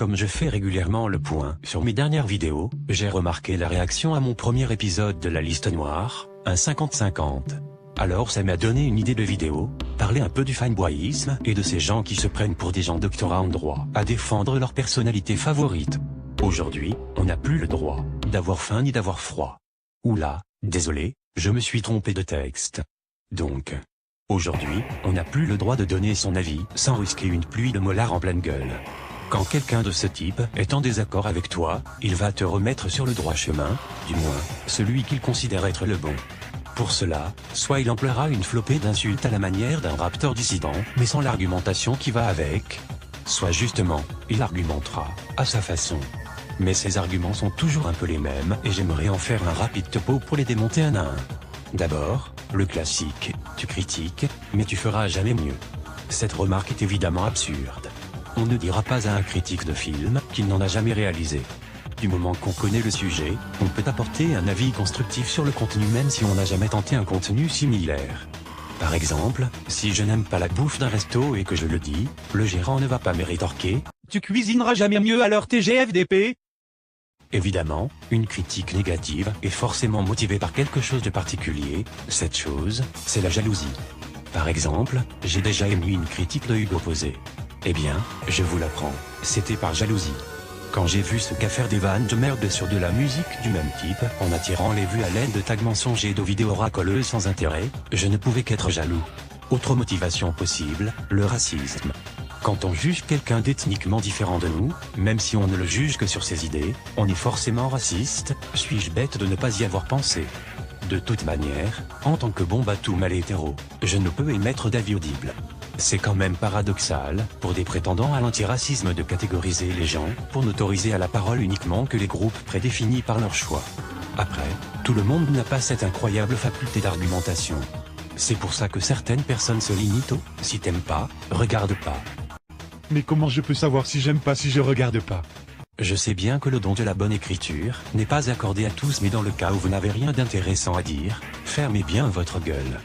Comme je fais régulièrement le point sur mes dernières vidéos, j'ai remarqué la réaction à mon premier épisode de la liste noire, un 50-50. Alors ça m'a donné une idée de vidéo, parler un peu du fanboyisme et de ces gens qui se prennent pour des gens doctorats en droit à défendre leur personnalité favorite. Aujourd'hui, on n'a plus le droit d'avoir faim ni d'avoir froid. Oula, désolé, je me suis trompé de texte. Donc, aujourd'hui, on n'a plus le droit de donner son avis sans risquer une pluie de mollard en pleine gueule. Quand quelqu'un de ce type est en désaccord avec toi, il va te remettre sur le droit chemin, du moins, celui qu'il considère être le bon. Pour cela, soit il emploiera une flopée d'insultes à la manière d'un raptor dissident, mais sans l'argumentation qui va avec, soit justement, il argumentera, à sa façon. Mais ces arguments sont toujours un peu les mêmes et j'aimerais en faire un rapide topo pour les démonter un à un. D'abord, le classique, tu critiques, mais tu feras jamais mieux. Cette remarque est évidemment absurde. On ne dira pas à un critique de film qu'il n'en a jamais réalisé. Du moment qu'on connaît le sujet, on peut apporter un avis constructif sur le contenu même si on n'a jamais tenté un contenu similaire. Par exemple, si je n'aime pas la bouffe d'un resto et que je le dis, le gérant ne va pas me rétorquer « Tu cuisineras jamais mieux alors TGFDP !» Évidemment, une critique négative est forcément motivée par quelque chose de particulier, cette chose, c'est la jalousie. Par exemple, j'ai déjà émis une critique de Hugo Posé. Eh bien, je vous l'apprends, c'était par jalousie. Quand j'ai vu ce gars faire des vannes de merde sur de la musique du même type, en attirant les vues à l'aide de tags mensongers et de vidéos racoleuses sans intérêt, je ne pouvais qu'être jaloux. Autre motivation possible, le racisme. Quand on juge quelqu'un d'ethniquement différent de nous, même si on ne le juge que sur ses idées, on est forcément raciste, suis-je bête de ne pas y avoir pensé? De toute manière, en tant que bon batou mal hétéro, je ne peux émettre d'avis audible. C'est quand même paradoxal, pour des prétendants à l'antiracisme de catégoriser les gens, pour n'autoriser à la parole uniquement que les groupes prédéfinis par leur choix. Après, tout le monde n'a pas cette incroyable faculté d'argumentation. C'est pour ça que certaines personnes se limitent au « si t'aimes pas, regarde pas ». Mais comment je peux savoir si j'aime pas si je regarde pas? Je sais bien que le don de la bonne écriture n'est pas accordé à tous, mais dans le cas où vous n'avez rien d'intéressant à dire, fermez bien votre gueule.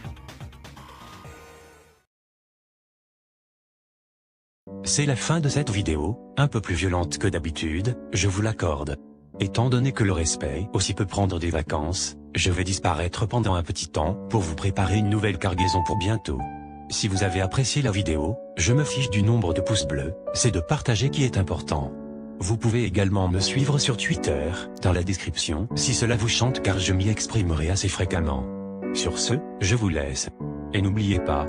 C'est la fin de cette vidéo, un peu plus violente que d'habitude, je vous l'accorde. Étant donné que le respect aussi peut prendre des vacances, je vais disparaître pendant un petit temps pour vous préparer une nouvelle cargaison pour bientôt. Si vous avez apprécié la vidéo, je me fiche du nombre de pouces bleus, c'est de partager qui est important. Vous pouvez également me suivre sur Twitter, dans la description, si cela vous chante car je m'y exprimerai assez fréquemment. Sur ce, je vous laisse. Et n'oubliez pas,